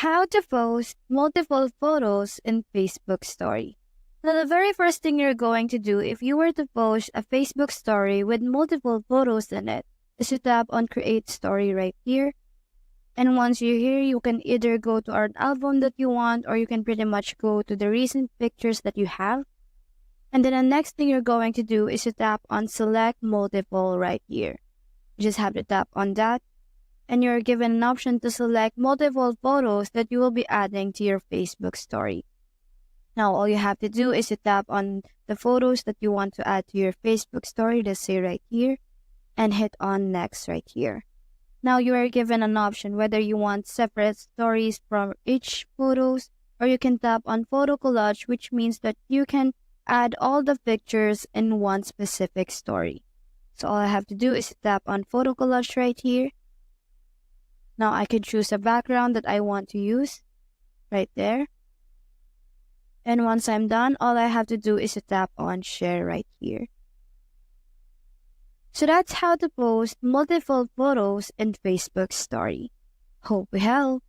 How to post multiple photos in Facebook story. Now, the very first thing you're going to do if you were to post a Facebook story with multiple photos in it is to tap on create story right here. And once you're here, you can either go to an album that you want, or you can pretty much go to the recent pictures that you have. And then the next thing you're going to do is to tap on select multiple right here. You just have to tap on that, and you're given an option to select multiple photos that you will be adding to your Facebook story. Now, all you have to do is to tap on the photos that you want to add to your Facebook story, let's say right here, and hit on next right here. Now, you are given an option whether you want separate stories from each photos, or you can tap on photo collage, which means that you can add all the pictures in one specific story. So all I have to do is to tap on photo collage right here. Now I can choose a background that I want to use right there. And once I'm done, all I have to do is to tap on share right here. So that's how to post multiple photos in Facebook story. Hope we help.